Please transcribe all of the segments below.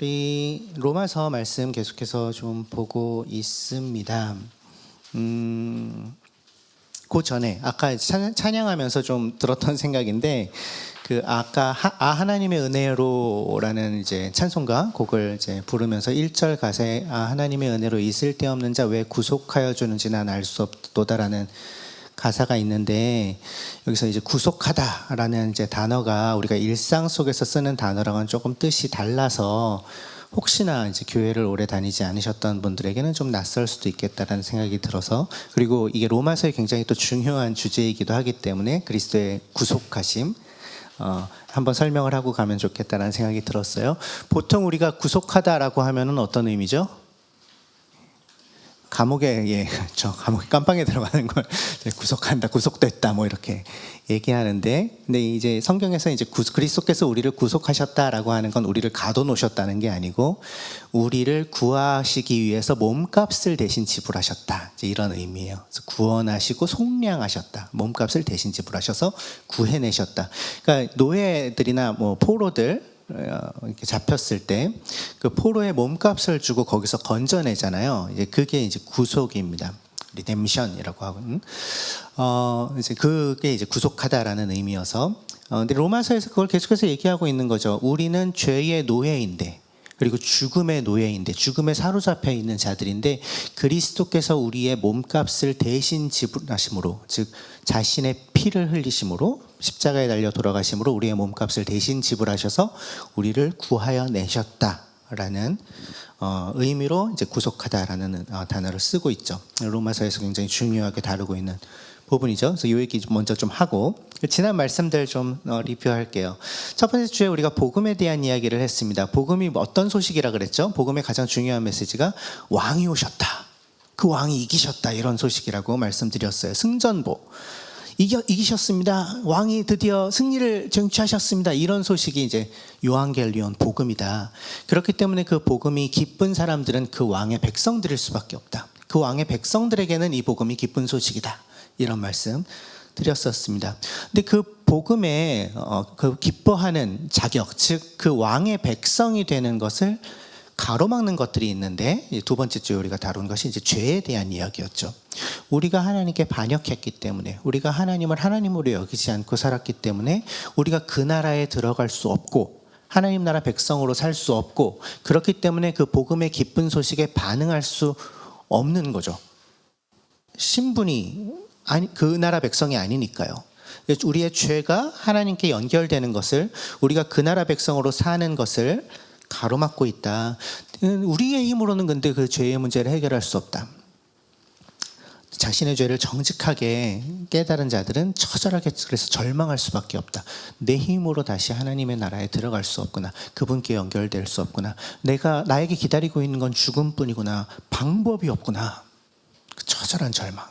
우리 로마서 말씀 계속해서 좀 보고 있습니다. 그 전에 아까 찬양하면서 좀 들었던 생각인데, 그 아까 하나님의 은혜로라는 이제 찬송가 곡을 이제 부르면서 1절 가사에 하나님의 은혜로 이 쓸데없는 자 왜 구속하여 주는지 난 알 수 없도다라는 가사가 있는데, 여기서 이제 구속하다라는 이제 단어가 우리가 일상 속에서 쓰는 단어랑은 조금 뜻이 달라서 혹시나 이제 교회를 오래 다니지 않으셨던 분들에게는 좀 낯설 수도 있겠다라는 생각이 들어서, 그리고 이게 로마서의 굉장히 또 중요한 주제이기도 하기 때문에 그리스도의 구속하심 한번 설명을 하고 가면 좋겠다라는 생각이 들었어요. 보통 우리가 구속하다라고 하면은 어떤 의미죠? 감옥에 감옥에 깜빵에 들어가는 걸 구속한다, 구속됐다 뭐 이렇게 얘기하는데, 근데 이제 성경에서 이제 그리스도께서 우리를 구속하셨다라고 하는 건 우리를 가둬놓으셨다는 게 아니고 우리를 구하시기 위해서 몸값을 대신 지불하셨다, 이제 이런 의미예요. 그래서 구원하시고 속량하셨다, 몸값을 대신 지불하셔서 구해내셨다. 그러니까 노예들이나 뭐 포로들 이렇게 잡혔을 때 그 포로의 몸값을 주고 거기서 건져내잖아요. 이제 그게 이제 구속입니다. 리뎀션이라고 하거든요. 이제 그게 이제 구속하다라는 의미여서, 근데 로마서에서 그걸 계속해서 얘기하고 있는 거죠. 우리는 죄의 노예인데, 그리고 죽음의 노예인데, 죽음에 사로잡혀 있는 자들인데, 그리스도께서 우리의 몸값을 대신 지불하심으로, 즉 자신의 피를 흘리심으로, 십자가에 달려 돌아가심으로 우리의 몸값을 대신 지불하셔서 우리를 구하여 내셨다라는 의미로 이제 구속하다라는 단어를 쓰고 있죠. 로마서에서 굉장히 중요하게 다루고 있는 부분이죠. 그래서 이 얘기 먼저 좀 하고 지난 말씀들 좀 리뷰할게요. 첫 번째 주에 우리가 복음에 대한 이야기를 했습니다. 복음이 어떤 소식이라 그랬죠? 복음의 가장 중요한 메시지가 왕이 오셨다, 그 왕이 이기셨다, 이런 소식이라고 말씀드렸어요. 승전보, 이기셨습니다, 왕이 드디어 승리를 쟁취하셨습니다, 이런 소식이 이제 요한겔리온 복음이다. 그렇기 때문에 그 복음이 기쁜 사람들은 그 왕의 백성들일 수밖에 없다. 그 왕의 백성들에게는 이 복음이 기쁜 소식이다, 이런 말씀 드렸었습니다. 근데 그 복음에 그 기뻐하는 자격, 즉 그 왕의 백성이 되는 것을 가로막는 것들이 있는데, 두 번째 주에 우리가 다룬 것이 이제 죄에 대한 이야기였죠. 우리가 하나님께 반역했기 때문에, 우리가 하나님을 하나님으로 여기지 않고 살았기 때문에 우리가 그 나라에 들어갈 수 없고 하나님 나라 백성으로 살 수 없고, 그렇기 때문에 그 복음의 기쁜 소식에 반응할 수 없는 거죠. 신분이 그 나라 백성이 아니니까요. 우리의 죄가 하나님께 연결되는 것을, 우리가 그 나라 백성으로 사는 것을 가로막고 있다. 우리의 힘으로는 근데 그 죄의 문제를 해결할 수 없다. 자신의 죄를 정직하게 깨달은 자들은 처절하게 그래서 절망할 수밖에 없다. 내 힘으로 다시 하나님의 나라에 들어갈 수 없구나, 그분께 연결될 수 없구나, 나에게 기다리고 있는 건 죽음뿐이구나, 방법이 없구나, 그 처절한 절망.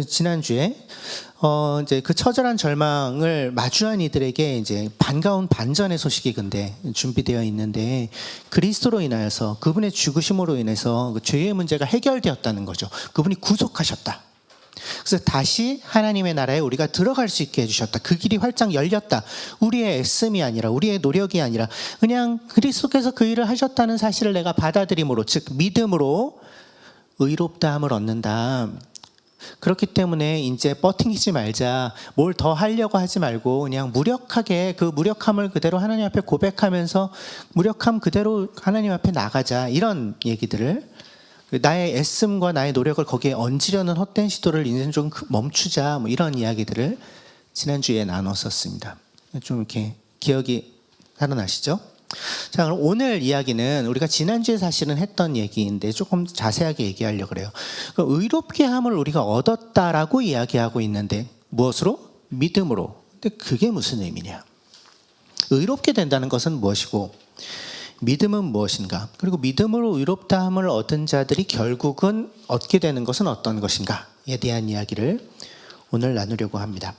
지난주에 이제 그 처절한 절망을 마주한 이들에게 이제 반가운 반전의 소식이 근데 준비되어 있는데, 그리스도로 인하여서, 그분의 죽으심으로 인해서 그 죄의 문제가 해결되었다는 거죠. 그분이 구속하셨다. 그래서 다시 하나님의 나라에 우리가 들어갈 수 있게 해주셨다. 그 길이 활짝 열렸다. 우리의 애씀이 아니라, 우리의 노력이 아니라 그냥 그리스도께서 그 일을 하셨다는 사실을 내가 받아들임으로, 즉 믿음으로 의롭다함을 얻는다. 그렇기 때문에 이제 버팅기지 말자, 뭘 더 하려고 하지 말고 그냥 무력하게 그 무력함을 그대로 하나님 앞에 고백하면서 무력함 그대로 하나님 앞에 나가자, 이런 얘기들을, 나의 애씀과 나의 노력을 거기에 얹으려는 헛된 시도를 이제는 좀 멈추자, 뭐 이런 이야기들을 지난주에 나눴었습니다. 좀 이렇게 기억이 살아나시죠? 자, 그럼 오늘 이야기는 우리가 지난주에 사실은 했던 얘기인데 조금 자세하게 얘기하려고 그래요. 의롭게 함을 우리가 얻었다라고 이야기하고 있는데, 무엇으로? 믿음으로. 근데 그게 무슨 의미냐? 의롭게 된다는 것은 무엇이고 믿음은 무엇인가? 그리고 믿음으로 의롭다 함을 얻은 자들이 결국은 얻게 되는 것은 어떤 것인가에 대한 이야기를 오늘 나누려고 합니다.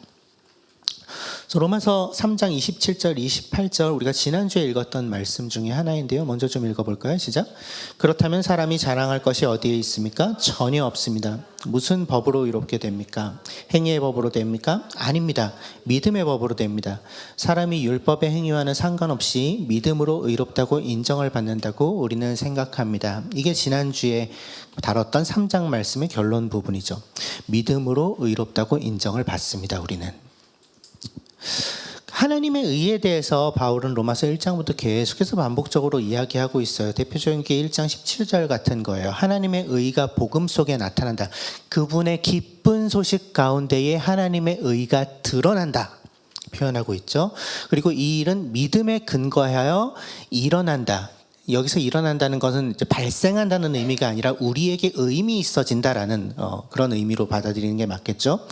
그래서 로마서 3장 27절, 28절 우리가 지난주에 읽었던 말씀 중에 하나인데요. 먼저 좀 읽어볼까요? 시작. 그렇다면 사람이 자랑할 것이 어디에 있습니까? 전혀 없습니다. 무슨 법으로 의롭게 됩니까? 행위의 법으로 됩니까? 아닙니다. 믿음의 법으로 됩니다. 사람이 율법의 행위와는 상관없이 믿음으로 의롭다고 인정을 받는다고 우리는 생각합니다. 이게 지난주에 다뤘던 3장 말씀의 결론 부분이죠. 믿음으로 의롭다고 인정을 받습니다. 우리는. 하나님의 의에 대해서 바울은 로마서 1장부터 계속해서 반복적으로 이야기하고 있어요. 대표적인 게 1장 17절 같은 거예요. 하나님의 의가 복음 속에 나타난다. 그분의 기쁜 소식 가운데에 하나님의 의가 드러난다. 표현하고 있죠. 그리고 이 일은 믿음에 근거하여 일어난다. 여기서 일어난다는 것은 이제 발생한다는 의미가 아니라 우리에게 의미 있어진다라는 그런 의미로 받아들이는 게 맞겠죠.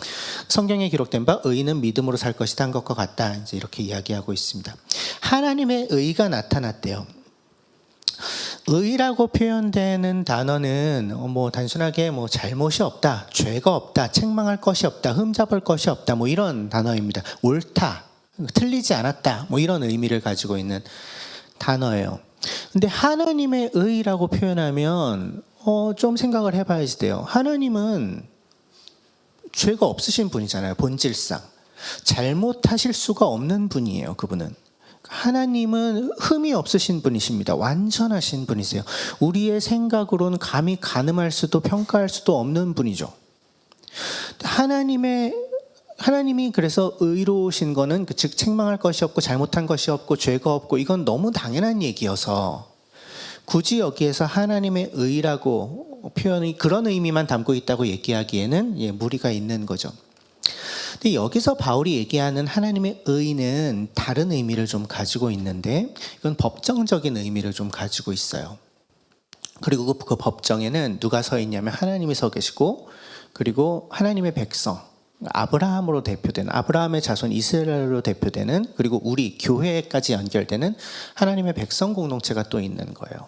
성경에 기록된 바 의인은 믿음으로 살 것이다 한 것과 같다. 이제 이렇게 이야기하고 있습니다. 하나님의 의가 나타났대요. 의라고 표현되는 단어는 단순하게 잘못이 없다, 죄가 없다, 책망할 것이 없다, 흠잡을 것이 없다, 이런 단어입니다. 옳다, 틀리지 않았다, 이런 의미를 가지고 있는 단어예요. 근데 하나님의 의라고 표현하면 좀 생각을 해봐야지 돼요. 하나님은 죄가 없으신 분이잖아요. 본질상 잘못하실 수가 없는 분이에요. 그분은. 하나님은 흠이 없으신 분이십니다. 완전하신 분이세요. 우리의 생각으로는 감히 가늠할 수도 평가할 수도 없는 분이죠. 하나님이 그래서 의로우신 거는 즉 책망할 것이 없고 잘못한 것이 없고 죄가 없고 이건 너무 당연한 얘기여서 굳이 여기에서 하나님의 의라고 표현이 그런 의미만 담고 있다고 얘기하기에는 무리가 있는 거죠. 근데 여기서 바울이 얘기하는 하나님의 의는 다른 의미를 좀 가지고 있는데 이건 법정적인 의미를 좀 가지고 있어요. 그리고 그 법정에는 누가 서 있냐면 하나님이 서 계시고 그리고 하나님의 백성 아브라함으로 대표되는 아브라함의 자손 이스라엘로 대표되는 그리고 우리 교회까지 연결되는 하나님의 백성 공동체가 또 있는 거예요.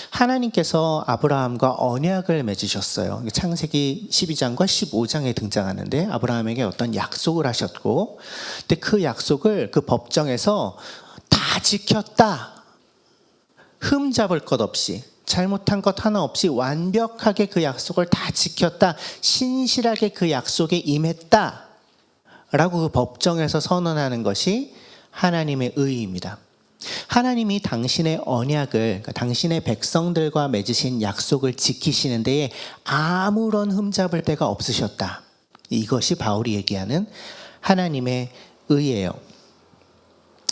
하나님께서 아브라함과 언약을 맺으셨어요. 창세기 12장과 15장에 등장하는데 아브라함에게 어떤 약속을 하셨고 근데 그 약속을 그 법정에서 다 지켰다. 흠잡을 것 없이 잘못한 것 하나 없이 완벽하게 그 약속을 다 지켰다. 신실하게 그 약속에 임했다. 라고 그 법정에서 선언하는 것이 하나님의 의입니다. 하나님이 당신의 언약을, 그러니까 당신의 백성들과 맺으신 약속을 지키시는 데에 아무런 흠잡을 데가 없으셨다. 이것이 바울이 얘기하는 하나님의 의예요.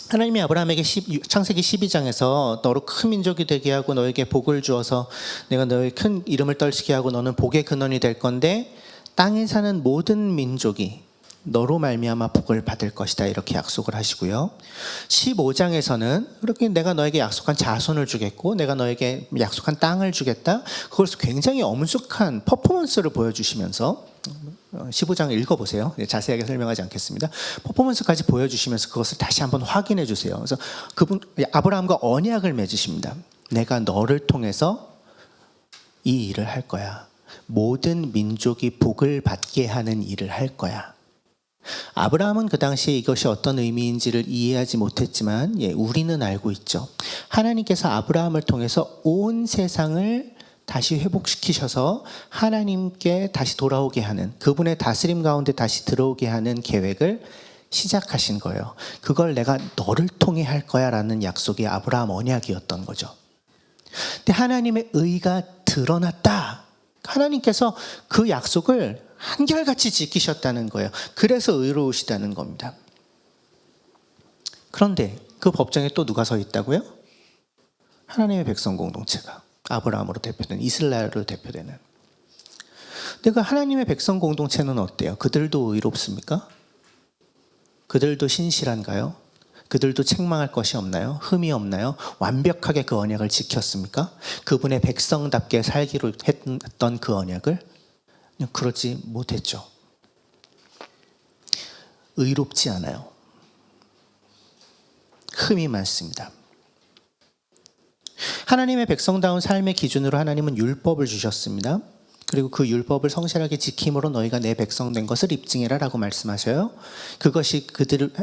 하나님이 아브라함에게 창세기 12장에서 너로 큰 민족이 되게 하고 너에게 복을 주어서 내가 너의 큰 이름을 떨치게 하고 너는 복의 근원이 될 건데 땅에 사는 모든 민족이 너로 말미암아 복을 받을 것이다 이렇게 약속을 하시고요. 15장에서는 그렇게 내가 너에게 약속한 자손을 주겠고 내가 너에게 약속한 땅을 주겠다. 그것을 굉장히 엄숙한 퍼포먼스를 보여주시면서 15장 읽어보세요. 자세하게 설명하지 않겠습니다. 퍼포먼스까지 보여주시면서 그것을 다시 한번 확인해 주세요. 그래서 그분 아브라함과 언약을 맺으십니다. 내가 너를 통해서 이 일을 할 거야. 모든 민족이 복을 받게 하는 일을 할 거야. 아브라함은 그 당시에 이것이 어떤 의미인지를 이해하지 못했지만 우리는 알고 있죠. 하나님께서 아브라함을 통해서 온 세상을 다시 회복시키셔서 하나님께 다시 돌아오게 하는 그분의 다스림 가운데 다시 들어오게 하는 계획을 시작하신 거예요. 그걸 내가 너를 통해 할 거야 라는 약속이 아브라함 언약이었던 거죠. 근데 하나님의 의가 드러났다. 하나님께서 그 약속을 한결같이 지키셨다는 거예요. 그래서 의로우시다는 겁니다. 그런데 그 법정에 또 누가 서 있다고요? 하나님의 백성 공동체가 아브라함으로 대표되는 이스라엘로 대표되는. 근데 그 하나님의 백성 공동체는 어때요? 그들도 의롭습니까? 그들도 신실한가요? 그들도 책망할 것이 없나요? 흠이 없나요? 완벽하게 그 언약을 지켰습니까? 그분의 백성답게 살기로 했던 그 언약을? 그러지 못했죠. 의롭지 않아요. 흠이 많습니다. 하나님의 백성다운 삶의 기준으로 하나님은 율법을 주셨습니다. 그리고 그 율법을 성실하게 지킴으로 너희가 내 백성 된 것을 입증해라라고 말씀하셔요. 그것이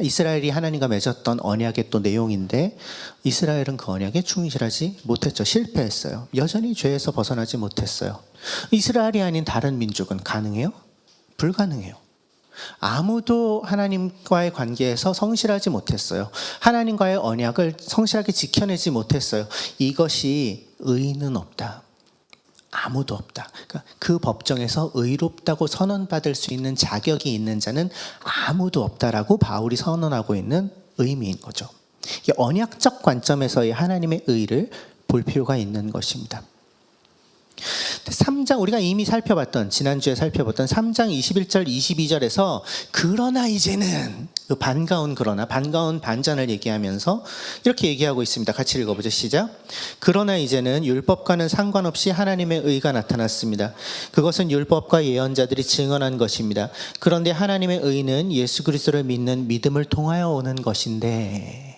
이스라엘이 하나님과 맺었던 언약의 또 내용인데 이스라엘은 그 언약에 충실하지 못했죠. 실패했어요. 여전히 죄에서 벗어나지 못했어요. 이스라엘이 아닌 다른 민족은 가능해요? 불가능해요. 아무도 하나님과의 관계에서 성실하지 못했어요. 하나님과의 언약을 성실하게 지켜내지 못했어요. 이것이 의는 없다. 아무도 없다. 그러니까 그 법정에서 의롭다고 선언받을 수 있는 자격이 있는 자는 아무도 없다라고 바울이 선언하고 있는 의미인 거죠. 언약적 관점에서의 하나님의 의를 볼 필요가 있는 것입니다. 3장 우리가 이미 지난주에 살펴봤던 3장 21절 22절에서 그러나 이제는 그 반가운 반전을 얘기하면서 이렇게 얘기하고 있습니다. 같이 읽어보죠. 시작. 그러나 이제는 율법과는 상관없이 하나님의 의가 나타났습니다. 그것은 율법과 예언자들이 증언한 것입니다. 그런데 하나님의 의는 예수 그리스도를 믿는 믿음을 통하여 오는 것인데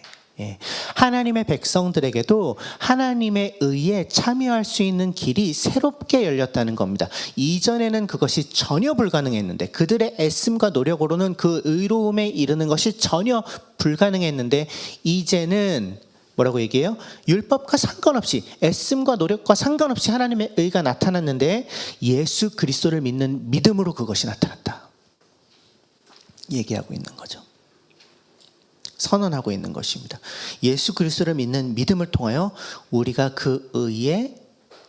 하나님의 백성들에게도 하나님의 의에 참여할 수 있는 길이 새롭게 열렸다는 겁니다. 이전에는 그것이 전혀 불가능했는데 그들의 애씀과 노력으로는 그 의로움에 이르는 것이 전혀 불가능했는데 이제는 뭐라고 얘기해요? 율법과 상관없이 애씀과 노력과 상관없이 하나님의 의가 나타났는데 예수 그리스도를 믿는 믿음으로 그것이 나타났다. 얘기하고 있는 거죠. 선언하고 있는 것입니다. 예수 그리스도를 믿는 믿음을 통하여 우리가 그 의에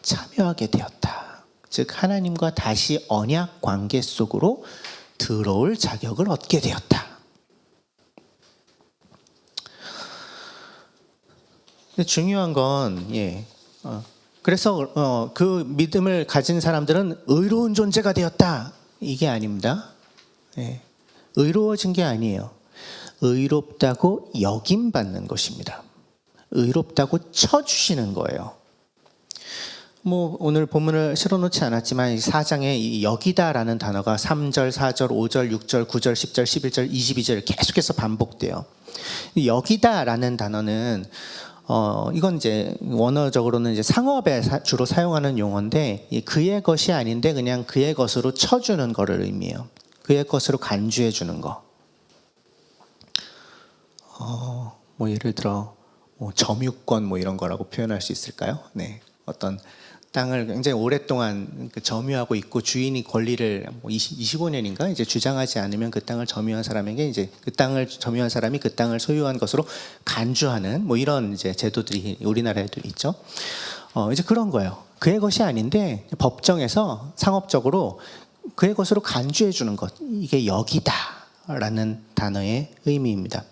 참여하게 되었다. 즉 하나님과 다시 언약 관계 속으로 들어올 자격을 얻게 되었다. 근데 중요한 건 그래서 그 믿음을 가진 사람들은 의로운 존재가 되었다. 이게 아닙니다. 의로워진 게 아니에요. 의롭다고 여김받는 것입니다. 의롭다고 쳐주시는 거예요. 오늘 본문을 실어놓지 않았지만 4장에 이 여기다라는 단어가 3절, 4절, 5절, 6절, 9절, 10절, 11절, 22절 계속해서 반복돼요. 여기다라는 단어는 이건 이제 원어적으로는 이제 상업에 주로 사용하는 용어인데 그의 것이 아닌데 그냥 그의 것으로 쳐주는 거를 의미해요. 그의 것으로 간주해 주는 거. 예를 들어 점유권 이런 거라고 표현할 수 있을까요? 네, 어떤 땅을 굉장히 오랫동안 점유하고 있고 주인이 권리를 25년인가 이제 주장하지 않으면 그 땅을 점유한 사람에게 이제 그 땅을 점유한 사람이 그 땅을 소유한 것으로 간주하는 이런 이제 제도들이 우리나라에도 있죠. 이제 그런 거예요. 그의 것이 아닌데 법정에서 상업적으로 그의 것으로 간주해 주는 것, 이게 여기다라는 단어의 의미입니다.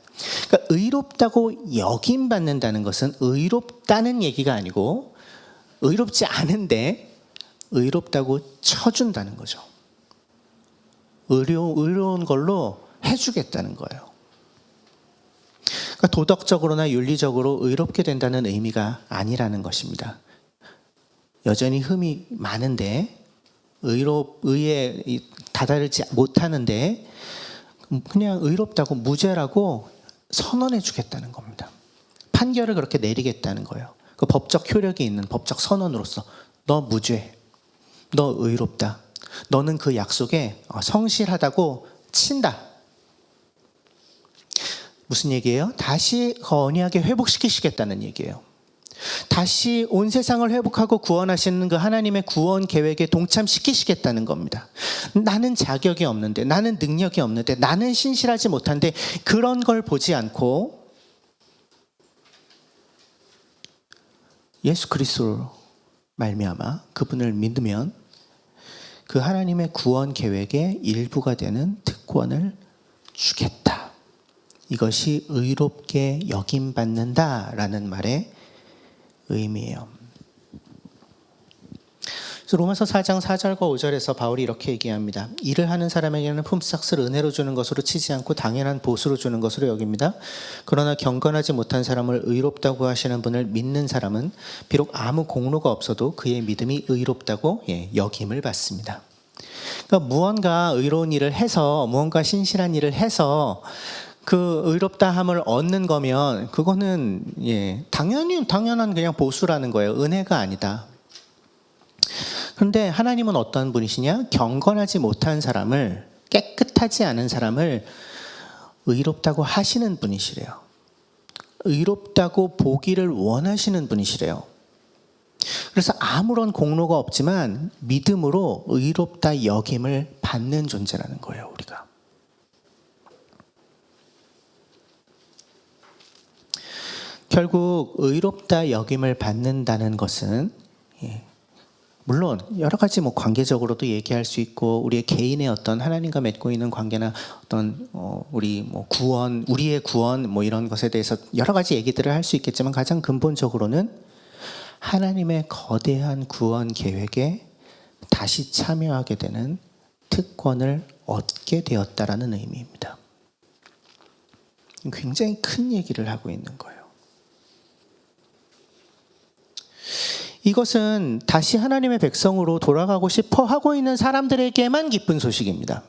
그러니까 의롭다고 여김받는다는 것은 의롭다는 얘기가 아니고 의롭지 않은데 의롭다고 쳐준다는 거죠. 의로운 걸로 해주겠다는 거예요. 그러니까 도덕적으로나 윤리적으로 의롭게 된다는 의미가 아니라는 것입니다. 여전히 흠이 많은데 의에 다다르지 못하는데 그냥 의롭다고 무죄라고 선언해 주겠다는 겁니다. 판결을 그렇게 내리겠다는 거예요. 그 법적 효력이 있는 법적 선언으로서 너 무죄, 너 의롭다, 너는 그 약속에 성실하다고 친다. 무슨 얘기예요? 다시 그 언약에 회복시키시겠다는 얘기예요. 다시 온 세상을 회복하고 구원하시는 그 하나님의 구원 계획에 동참시키시겠다는 겁니다. 나는 자격이 없는데, 나는 능력이 없는데, 나는 신실하지 못한데 그런 걸 보지 않고 예수 그리스도로 말미암아 그분을 믿으면 그 하나님의 구원 계획의 일부가 되는 특권을 주겠다. 이것이 의롭게 여김받는다라는 말의 의미예요. 그래서 로마서 4장 4절과 5절에서 바울이 이렇게 얘기합니다. 일을 하는 사람에게는 품삯을 은혜로 주는 것으로 치지 않고 당연한 보수로 주는 것으로 여깁니다. 그러나 경건하지 못한 사람을 의롭다고 하시는 분을 믿는 사람은 비록 아무 공로가 없어도 그의 믿음이 의롭다고 여김을 받습니다. 그러니까 무언가 의로운 일을 해서, 무언가 신실한 일을 해서 그 의롭다함을 얻는 거면 그거는 당연한 그냥 보수라는 거예요. 은혜가 아니다. 그런데 하나님은 어떤 분이시냐? 경건하지 못한 사람을, 깨끗하지 않은 사람을 의롭다고 하시는 분이시래요. 의롭다고 보기를 원하시는 분이시래요. 그래서 아무런 공로가 없지만 믿음으로 의롭다 여김을 받는 존재라는 거예요, 우리가. 결국 의롭다 여김을 받는다는 것은 물론 여러 가지 관계적으로도 얘기할 수 있고 우리의 개인의 어떤 하나님과 맺고 있는 관계나 어떤 우리 구원, 우리의 구원 이런 것에 대해서 여러 가지 얘기들을 할 수 있겠지만 가장 근본적으로는 하나님의 거대한 구원 계획에 다시 참여하게 되는 특권을 얻게 되었다라는 의미입니다. 굉장히 큰 얘기를 하고 있는 거예요. 이것은 다시 하나님의 백성으로 돌아가고 싶어 하고 있는 사람들에게만 기쁜 소식입니다.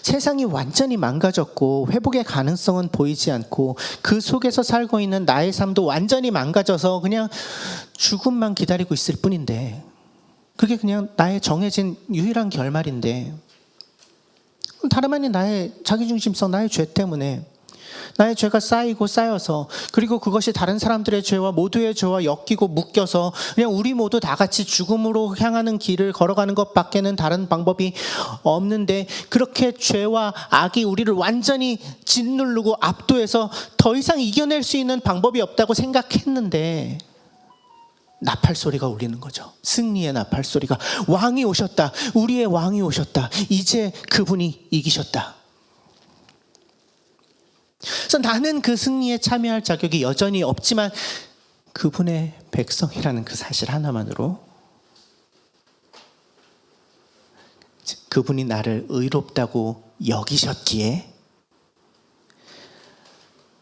세상이 완전히 망가졌고 회복의 가능성은 보이지 않고 그 속에서 살고 있는 나의 삶도 완전히 망가져서 그냥 죽음만 기다리고 있을 뿐인데, 그게 그냥 나의 정해진 유일한 결말인데, 다름 아닌 나의 자기중심성, 나의 죄 때문에 나의 죄가 쌓이고 쌓여서, 그리고 그것이 다른 사람들의 죄와 모두의 죄와 엮이고 묶여서 그냥 우리 모두 다 같이 죽음으로 향하는 길을 걸어가는 것밖에는 다른 방법이 없는데, 그렇게 죄와 악이 우리를 완전히 짓누르고 압도해서 더 이상 이겨낼 수 있는 방법이 없다고 생각했는데 나팔 소리가 울리는 거죠. 승리의 나팔 소리가. 왕이 오셨다. 우리의 왕이 오셨다. 이제 그분이 이기셨다. 그래서 나는 그 승리에 참여할 자격이 여전히 없지만 그분의 백성이라는 그 사실 하나만으로 그분이 나를 의롭다고 여기셨기에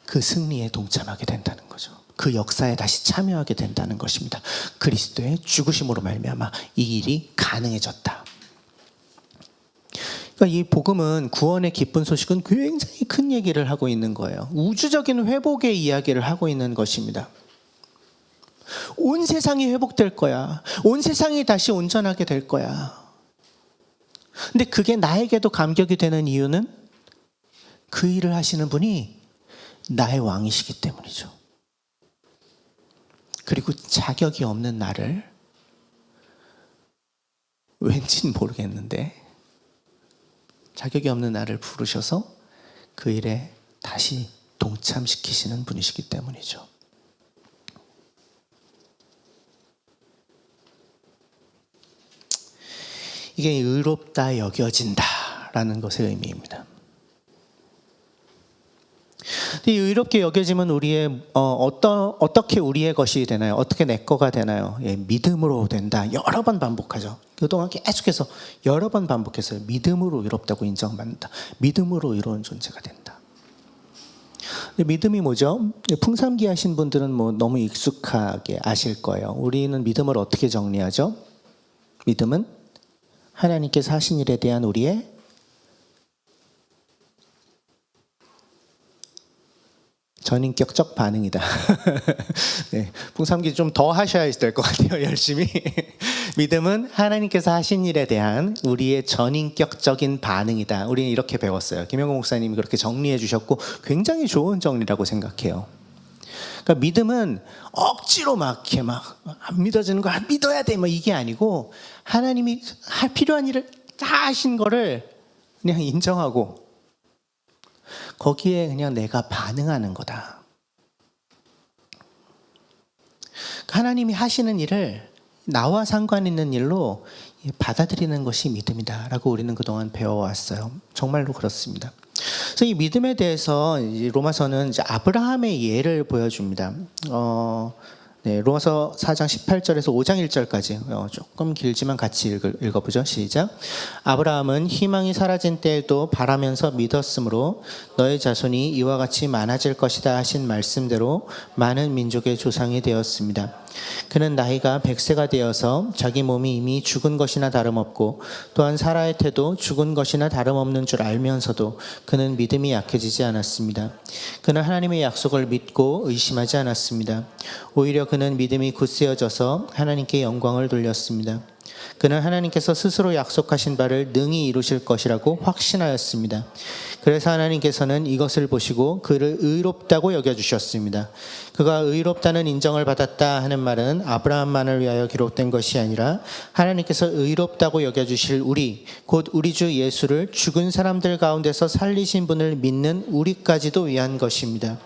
그 승리에 동참하게 된다는 거죠. 그 역사에 다시 참여하게 된다는 것입니다. 그리스도의 죽으심으로 말미암아 이 일이 가능해졌다. 그러니까 이 복음은, 구원의 기쁜 소식은 굉장히 큰 얘기를 하고 있는 거예요. 우주적인 회복의 이야기를 하고 있는 것입니다. 온 세상이 회복될 거야. 온 세상이 다시 온전하게 될 거야. 근데 그게 나에게도 감격이 되는 이유는 그 일을 하시는 분이 나의 왕이시기 때문이죠. 그리고 자격이 없는 나를, 왠지는 모르겠는데 자격이 없는 나를 부르셔서 그 일에 다시 동참시키시는 분이시기 때문이죠. 이게 의롭다 여겨진다라는 것의 의미입니다. 이 의롭게 여겨짐은 우리의 어떻게 우리의 것이 되나요? 어떻게 내 거가 되나요? 믿음으로 된다. 여러 번 반복하죠. 그동안 계속해서 여러 번 반복해서요. 믿음으로 의롭다고 인정받는다. 믿음으로 의로운 존재가 된다. 믿음이 뭐죠? 풍삼기 하신 분들은 너무 익숙하게 아실 거예요. 우리는 믿음을 어떻게 정리하죠? 믿음은 하나님께서 하신 일에 대한 우리의 전인격적 반응이다. 네, 풍삼기 좀 더 하셔야 될 것 같아요. 열심히. 믿음은 하나님께서 하신 일에 대한 우리의 전인격적인 반응이다. 우리는 이렇게 배웠어요. 김영호 목사님이 그렇게 정리해 주셨고 굉장히 좋은 정리라고 생각해요. 그러니까 믿음은 억지로 이렇게 안 믿어지는 거 믿어야 돼 이게 아니고, 하나님이 필요한 일을 다 하신 거를 그냥 인정하고 거기에 그냥 내가 반응하는 거다. 하나님이 하시는 일을 나와 상관 있는 일로 받아들이는 것이 믿음이다라고 우리는 그동안 배워왔어요. 정말로 그렇습니다. 그래서 이 믿음에 대해서 로마서는 이제 아브라함의 예를 보여줍니다. 로마서 4장 18절에서 5장 1절까지 조금 길지만 같이 읽어보죠. 시작. 아브라함은 희망이 사라진 때에도 바라면서 믿었으므로 너의 자손이 이와 같이 많아질 것이다 하신 말씀대로 많은 민족의 조상이 되었습니다. 그는 나이가 100세가 되어서 자기 몸이 이미 죽은 것이나 다름없고 또한 사라의 태도 죽은 것이나 다름없는 줄 알면서도 그는 믿음이 약해지지 않았습니다. 그는 하나님의 약속을 믿고 의심하지 않았습니다. 오히려 그는 믿음이 굳세어져서 하나님께 영광을 돌렸습니다. 그는 하나님께서 스스로 약속하신 바를 능히 이루실 것이라고 확신하였습니다. 그래서 하나님께서는 이것을 보시고 그를 의롭다고 여겨주셨습니다. 그가 의롭다는 인정을 받았다 하는 말은 아브라함만을 위하여 기록된 것이 아니라 하나님께서 의롭다고 여겨주실 우리, 곧 우리 주 예수를 죽은 사람들 가운데서 살리신 분을 믿는 우리까지도 위한 것입니다.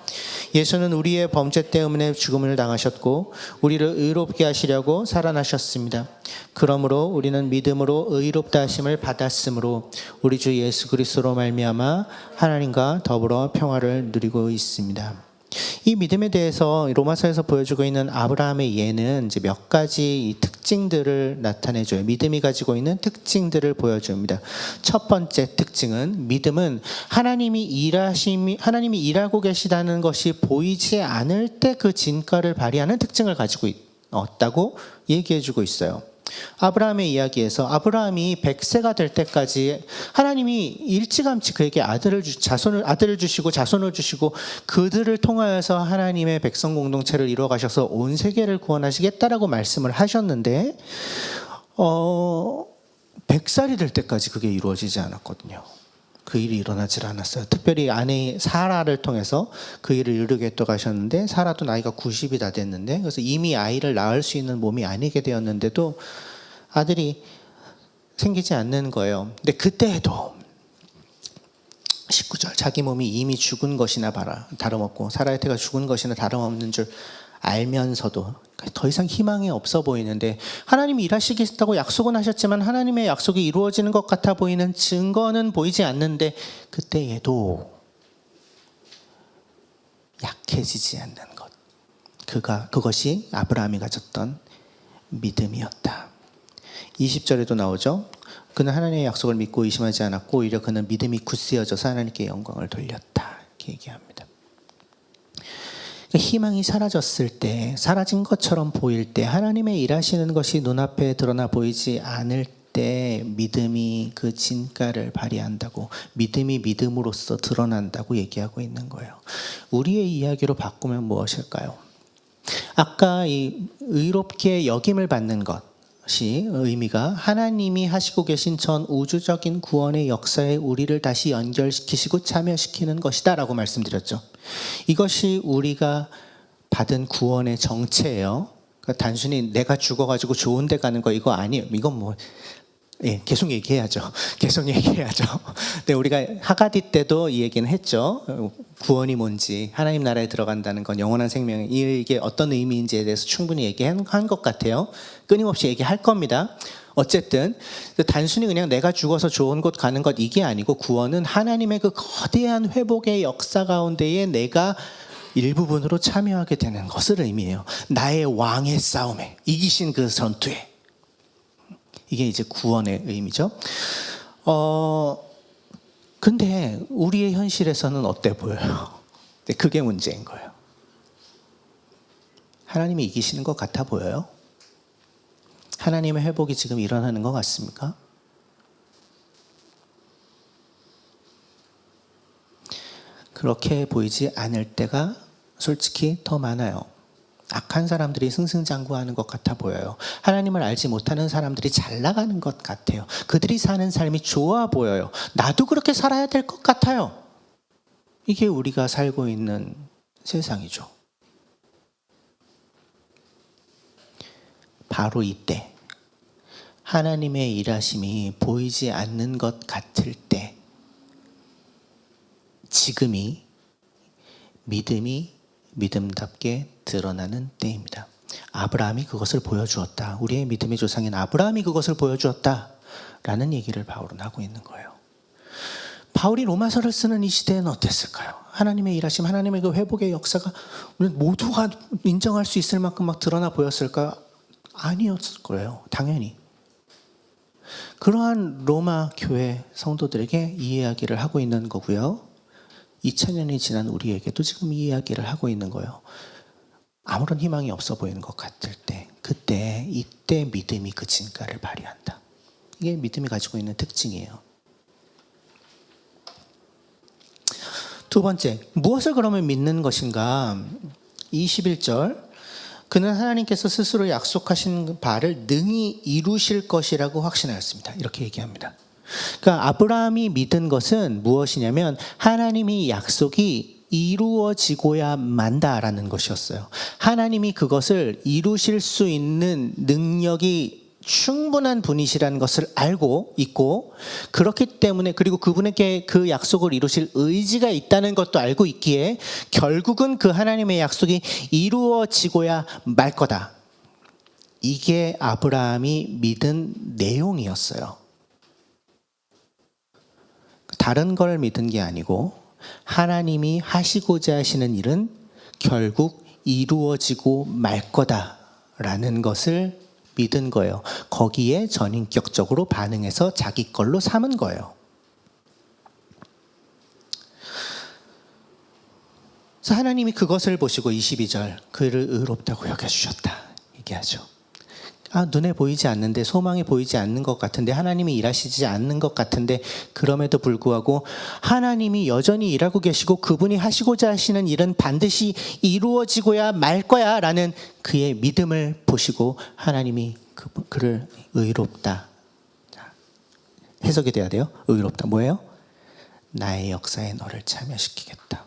예수는 우리의 범죄 때문에 죽음을 당하셨고 우리를 의롭게 하시려고 살아나셨습니다. 그러므로 우리는 믿음으로 의롭다 하심을 받았으므로 우리 주 예수 그리스도로 말미암아 하나님과 더불어 평화를 누리고 있습니다. 이 믿음에 대해서 로마서에서 보여주고 있는 아브라함의 예는 이제 몇 가지 이 특징들을 나타내줘요. 믿음이 가지고 있는 특징들을 보여줍니다. 첫 번째 특징은 믿음은 하나님이 일하고 계시다는 것이 보이지 않을 때 그 진가를 발휘하는 특징을 가지고 있다고 얘기해주고 있어요. 아브라함의 이야기에서 아브라함이 100세가 될 때까지 하나님이 일찌감치 그에게 아들을 주시고 자손을 주시고 그들을 통하여서 하나님의 백성 공동체를 이루어 가셔서 온 세계를 구원하시겠다라고 말씀을 하셨는데 100살이 될 때까지 그게 이루어지지 않았거든요. 그 일이 일어나질 않았어요. 특별히 아내 사라를 통해서 그 일을 이루겠다고 하셨는데 사라도 나이가 90이 다 됐는데 그래서 이미 아이를 낳을 수 있는 몸이 아니게 되었는데도 아들이 생기지 않는 거예요. 근데 그때에도 19절 자기 몸이 이미 죽은 것이나 다름없고 사라의 태가 죽은 것이나 다름없는 줄 알면서도 더 이상 희망이 없어 보이는데 하나님이 일하시겠다고 약속은 하셨지만 하나님의 약속이 이루어지는 것 같아 보이는 증거는 보이지 않는데 그때에도 약해지지 않는 것. 그것이 아브라함이 가졌던 믿음이었다. 20절에도 나오죠. 그는 하나님의 약속을 믿고 의심하지 않았고 오히려 그는 믿음이 굳세어져서 하나님께 영광을 돌렸다. 이렇게 얘기합니다. 희망이 사라졌을 때, 사라진 것처럼 보일 때, 하나님의 일하시는 것이 눈앞에 드러나 보이지 않을 때 믿음이 그 진가를 발휘한다고, 믿음이 믿음으로써 드러난다고 얘기하고 있는 거예요. 우리의 이야기로 바꾸면 무엇일까요? 아까 이 의롭게 여김을 받는 것이 의미가 하나님이 하시고 계신 전 우주적인 구원의 역사에 우리를 다시 연결시키시고 참여시키는 것이다 라고 말씀드렸죠. 이것이 우리가 받은 구원의 정체예요. 그러니까 단순히 내가 죽어가지고 좋은 데 가는 거 이거 아니에요. 이건 계속 얘기해야죠. 근데 우리가 하가디 때도 이 얘기는 했죠. 구원이 뭔지, 하나님 나라에 들어간다는 건 영원한 생명, 이게 어떤 의미인지에 대해서 충분히 얘기한 것 같아요. 끊임없이 얘기할 겁니다. 어쨌든 단순히 그냥 내가 죽어서 좋은 곳 가는 것 이게 아니고 구원은 하나님의 그 거대한 회복의 역사 가운데에 내가 일부분으로 참여하게 되는 것을 의미해요. 나의 왕의 싸움에, 이기신 그 전투에. 이게 이제 구원의 의미죠. 근데 우리의 현실에서는 어때 보여요? 그게 문제인 거예요. 하나님이 이기시는 것 같아 보여요? 하나님의 회복이 지금 일어나는 것 같습니까? 그렇게 보이지 않을 때가 솔직히 더 많아요. 악한 사람들이 승승장구하는 것 같아 보여요. 하나님을 알지 못하는 사람들이 잘 나가는 것 같아요. 그들이 사는 삶이 좋아 보여요. 나도 그렇게 살아야 될 것 같아요. 이게 우리가 살고 있는 세상이죠. 바로 이때 하나님의 일하심이 보이지 않는 것 같을 때 지금이 믿음이 믿음답게 드러나는 때입니다. 아브라함이 그것을 보여주었다. 우리의 믿음의 조상인 아브라함이 그것을 보여주었다. 라는 얘기를 바울은 하고 있는 거예요. 바울이 로마서를 쓰는 이 시대에는 어땠을까요? 하나님의 일하심, 하나님의 그 회복의 역사가 모두가 인정할 수 있을 만큼 막 드러나 보였을까? 아니었을 거예요. 당연히. 그러한 로마 교회 성도들에게 이 이야기를 하고 있는 거고요. 2000년이 지난 우리에게도 지금 이 이야기를 하고 있는 거예요. 아무런 희망이 없어 보이는 것 같을 때, 이때 믿음이 그 진가를 발휘한다. 이게 믿음이 가지고 있는 특징이에요. 두 번째, 무엇을 그러면 믿는 것인가? 21절, 그는 하나님께서 스스로 약속하신 바를 능히 이루실 것이라고 확신하였습니다. 이렇게 얘기합니다. 그러니까 아브라함이 믿은 것은 무엇이냐면 하나님이 약속이 이루어지고야 만다라는 것이었어요. 하나님이 그것을 이루실 수 있는 능력이 충분한 분이시라는 것을 알고 있고, 그렇기 때문에, 그리고 그분에게 그 약속을 이루실 의지가 있다는 것도 알고 있기에 결국은 그 하나님의 약속이 이루어지고야 말 거다. 이게 아브라함이 믿은 내용이었어요. 다른 걸 믿은 게 아니고 하나님이 하시고자 하시는 일은 결국 이루어지고 말 거다라는 것을 믿은 거예요. 거기에 전인격적으로 반응해서 자기 걸로 삼은 거예요. 그래서 하나님이 그것을 보시고 22절, 그를 의롭다고 여겨주셨다 얘기하죠. 눈에 보이지 않는데, 소망이 보이지 않는 것 같은데, 하나님이 일하시지 않는 것 같은데, 그럼에도 불구하고 하나님이 여전히 일하고 계시고 그분이 하시고자 하시는 일은 반드시 이루어지고야 말 거야 라는 그의 믿음을 보시고 하나님이 그를 의롭다. 해석이 돼야 돼요. 의롭다 뭐예요? 나의 역사에 너를 참여시키겠다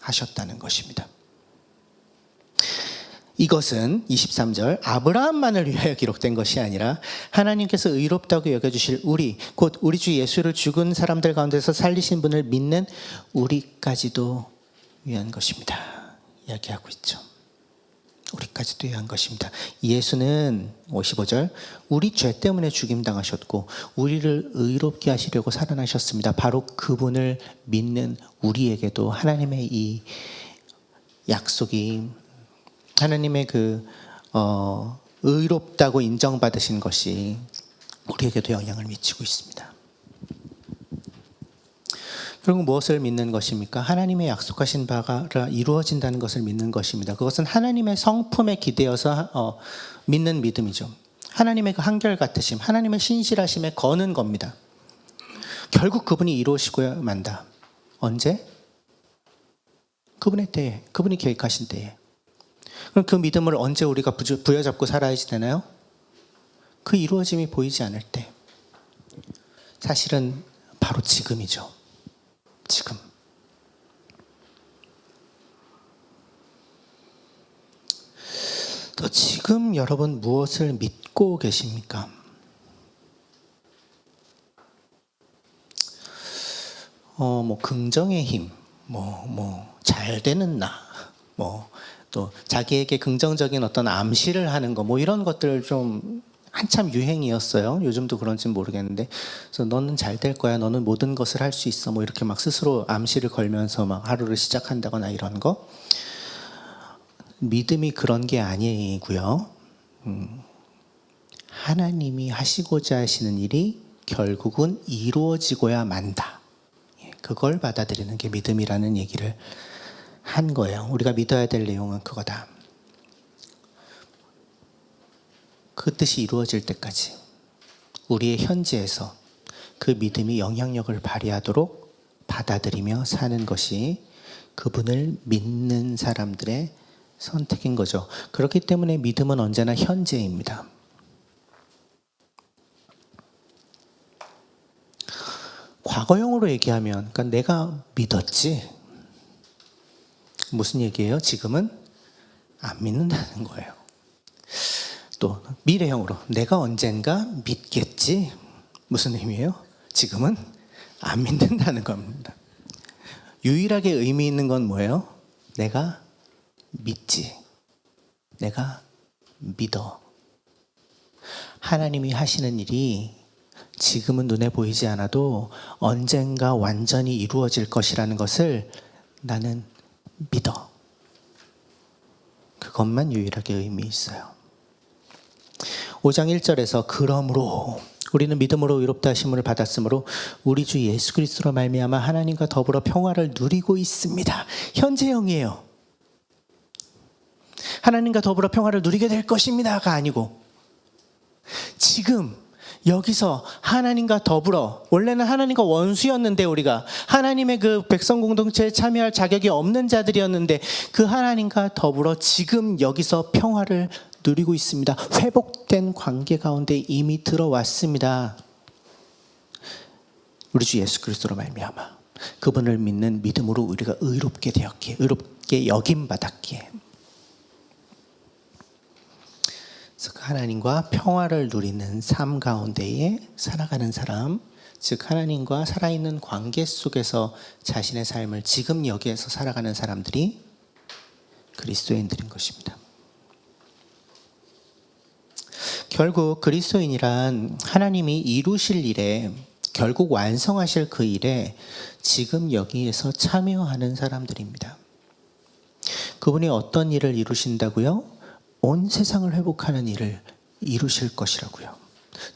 하셨다는 것입니다. 이것은 23절, 아브라함만을 위하여 기록된 것이 아니라 하나님께서 의롭다고 여겨주실 우리, 곧 우리 주 예수를 죽은 사람들 가운데서 살리신 분을 믿는 우리까지도 위한 것입니다. 이야기하고 있죠. 우리까지도 위한 것입니다. 예수는 55절, 우리 죄 때문에 죽임당하셨고 우리를 의롭게 하시려고 살아나셨습니다. 바로 그분을 믿는 우리에게도 하나님의 이 약속이, 하나님의 의롭다고 인정받으신 것이 우리에게도 영향을 미치고 있습니다. 결국 무엇을 믿는 것입니까? 하나님의 약속하신 바가 이루어진다는 것을 믿는 것입니다. 그것은 하나님의 성품에 기대어서 믿는 믿음이죠. 하나님의 그 한결같으심, 하나님의 신실하심에 거는 겁니다. 결국 그분이 이루시고야 만다. 언제? 그분의 때에, 그분이 계획하신 때에. 그럼 그 믿음을 언제 우리가 부여잡고 살아야지 되나요? 그 이루어짐이 보이지 않을 때. 사실은 바로 지금이죠. 지금. 또 지금 여러분 무엇을 믿고 계십니까? 긍정의 힘, 잘 되는 나, 또 자기에게 긍정적인 어떤 암시를 하는 거, 이런 것들 좀 한참 유행이었어요. 요즘도 그런지는 모르겠는데, 그래서 너는 잘 될 거야, 너는 모든 것을 할 수 있어, 이렇게 막 스스로 암시를 걸면서 막 하루를 시작한다거나 이런 거. 믿음이 그런 게 아니고요. 하나님이 하시고자 하시는 일이 결국은 이루어지고야 만다. 그걸 받아들이는 게 믿음이라는 얘기를 한 거예요. 우리가 믿어야 될 내용은 그거다. 그 뜻이 이루어질 때까지 우리의 현재에서 그 믿음이 영향력을 발휘하도록 받아들이며 사는 것이 그분을 믿는 사람들의 선택인 거죠. 그렇기 때문에 믿음은 언제나 현재입니다. 과거형으로 얘기하면, 그러니까 내가 믿었지. 무슨 얘기예요? 지금은 안 믿는다는 거예요. 또 미래형으로 내가 언젠가 믿겠지. 무슨 의미예요? 지금은 안 믿는다는 겁니다. 유일하게 의미 있는 건 뭐예요? 내가 믿지. 내가 믿어. 하나님이 하시는 일이 지금은 눈에 보이지 않아도 언젠가 완전히 이루어질 것이라는 것을 나는 믿어. 그것만 유일하게 의미 있어요. 5장 1절에서 그러므로 우리는 믿음으로 의롭다 하심을 받았으므로 우리 주 예수 그리스도로 말미암아 하나님과 더불어 평화를 누리고 있습니다. 현재형이에요. 하나님과 더불어 평화를 누리게 될 것입니다가 아니고 지금 여기서 하나님과 더불어, 원래는 하나님과 원수였는데 우리가 하나님의 그 백성 공동체에 참여할 자격이 없는 자들이었는데 그 하나님과 더불어 지금 여기서 평화를 누리고 있습니다. 회복된 관계 가운데 이미 들어왔습니다. 우리 주 예수 그리스도로 말미암아 그분을 믿는 믿음으로 우리가 의롭게 되었기에, 의롭게 여김 받았기에, 즉 하나님과 평화를 누리는 삶 가운데에 살아가는 사람, 즉 하나님과 살아있는 관계 속에서 자신의 삶을 지금 여기에서 살아가는 사람들이 그리스도인들인 것입니다. 결국 그리스도인이란 하나님이 이루실 일에, 결국 완성하실 그 일에 지금 여기에서 참여하는 사람들입니다. 그분이 어떤 일을 이루신다고요? 온 세상을 회복하는 일을 이루실 것이라고요.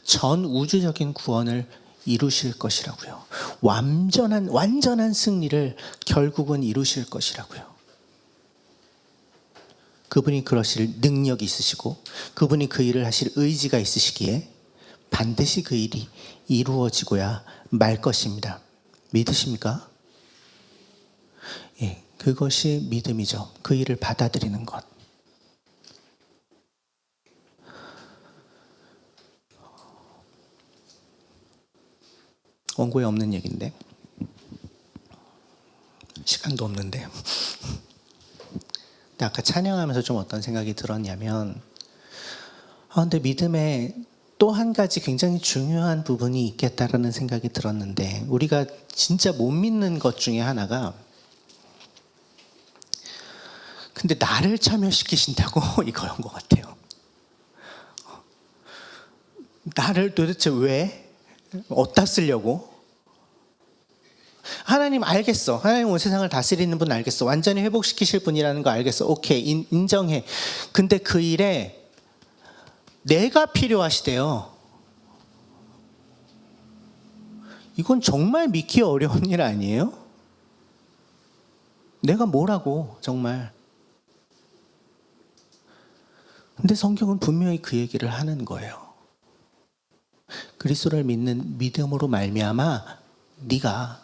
전 우주적인 구원을 이루실 것이라고요. 완전한 승리를 결국은 이루실 것이라고요. 그분이 그러실 능력이 있으시고 그분이 그 일을 하실 의지가 있으시기에 반드시 그 일이 이루어지고야 말 것입니다. 믿으십니까? 예, 그것이 믿음이죠. 그 일을 받아들이는 것. 원고에 없는 얘기인데 시간도 없는데 근데 아까 찬양하면서 좀 어떤 생각이 들었냐면 근데 믿음에 또 한 가지 굉장히 중요한 부분이 있겠다라는 생각이 들었는데 우리가 진짜 못 믿는 것 중에 하나가 근데 나를 참여시키신다고 이거인 것 같아요. 나를 도대체 왜? 어디다 쓰려고? 하나님 알겠어. 하나님 온 세상을 다스리는 분 알겠어. 완전히 회복시키실 분이라는 거 알겠어. 오케이, 인정해. 근데 그 일에 내가 필요하시대요. 이건 정말 믿기 어려운 일 아니에요? 내가 뭐라고 정말. 근데 성경은 분명히 그 얘기를 하는 거예요. 그리스도를 믿는 믿음으로 말미암아 네가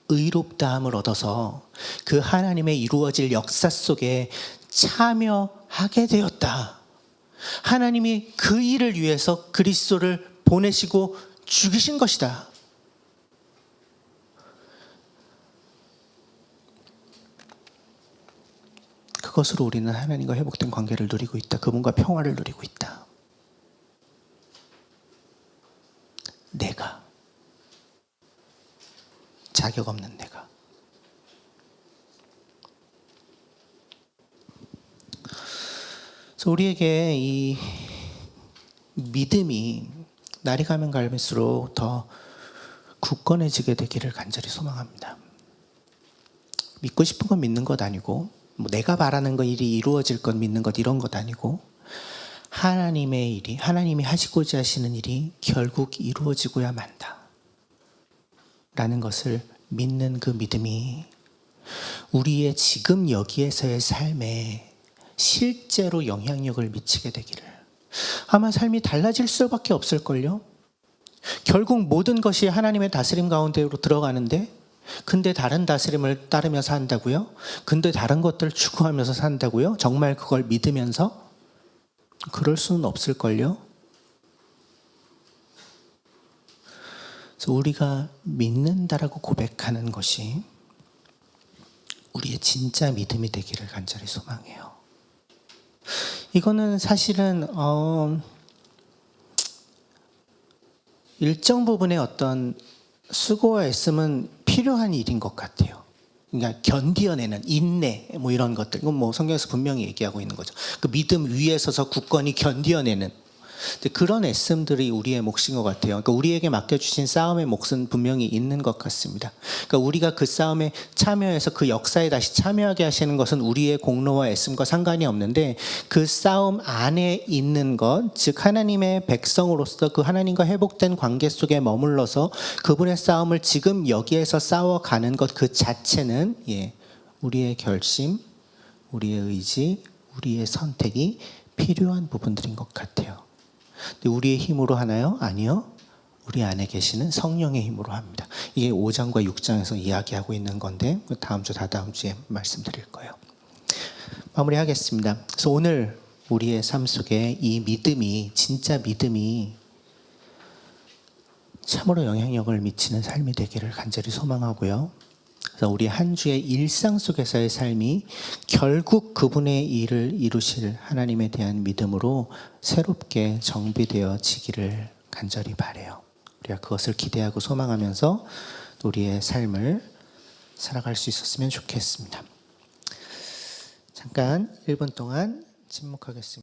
의롭다함을 얻어서 그 하나님의 이루어질 역사 속에 참여하게 되었다. 하나님이 그 일을 위해서 그리스도를 보내시고 죽이신 것이다. 그것으로 우리는 하나님과 회복된 관계를 누리고 있다. 그분과 평화를 누리고 있다. 내가 자격 없는 내가 그래서 우리에게 이 믿음이 날이 가면 갈수록 더 굳건해지게 되기를 간절히 소망합니다. 믿고 싶은 건 믿는 것 아니고 뭐 내가 바라는 거 일이 이루어질 건 믿는 것 이런 것 아니고 하나님의 일이, 하나님이 하시고자 하시는 일이 결국 이루어지고야 만다 라는 것을 믿는 그 믿음이 우리의 지금 여기에서의 삶에 실제로 영향력을 미치게 되기를. 아마 삶이 달라질 수밖에 없을걸요. 결국 모든 것이 하나님의 다스림 가운데로 들어가는데 근데 다른 다스림을 따르며 산다고요? 근데 다른 것들을 추구하면서 산다고요? 정말 그걸 믿으면서? 그럴 수는 없을걸요. 그래서 우리가 믿는다라고 고백하는 것이 우리의 진짜 믿음이 되기를 간절히 소망해요. 이거는 사실은 일정 부분의 어떤 수고와 애씀은 필요한 일인 것 같아요. 그러니까 견디어내는 인내 뭐 이런 것들, 이건 뭐 성경에서 분명히 얘기하고 있는 거죠. 그 믿음 위에 서서 굳건히 견디어내는 근데 그런 애씀들이 우리의 몫인 것 같아요. 그러니까 우리에게 맡겨주신 싸움의 몫은 분명히 있는 것 같습니다. 그러니까 우리가 그 싸움에 참여해서 그 역사에 다시 참여하게 하시는 것은 우리의 공로와 애씀과 상관이 없는데 그 싸움 안에 있는 것, 즉 하나님의 백성으로서 그 하나님과 회복된 관계 속에 머물러서 그분의 싸움을 지금 여기에서 싸워가는 것 그 자체는 우리의 결심, 우리의 의지, 우리의 선택이 필요한 부분들인 것 같아요. 근데 우리의 힘으로 하나요? 아니요. 우리 안에 계시는 성령의 힘으로 합니다. 이게 5장과 6장에서 이야기하고 있는 건데 다음 주, 다다음 주에 말씀드릴 거예요. 마무리하겠습니다. 그래서 오늘 우리의 삶 속에 이 믿음이, 진짜 믿음이 참으로 영향력을 미치는 삶이 되기를 간절히 소망하고요. 그래서 우리 한 주의 일상 속에서의 삶이 결국 그분의 일을 이루실 하나님에 대한 믿음으로 새롭게 정비되어지기를 간절히 바라요. 우리가 그것을 기대하고 소망하면서 우리의 삶을 살아갈 수 있었으면 좋겠습니다. 잠깐 1분 동안 침묵하겠습니다.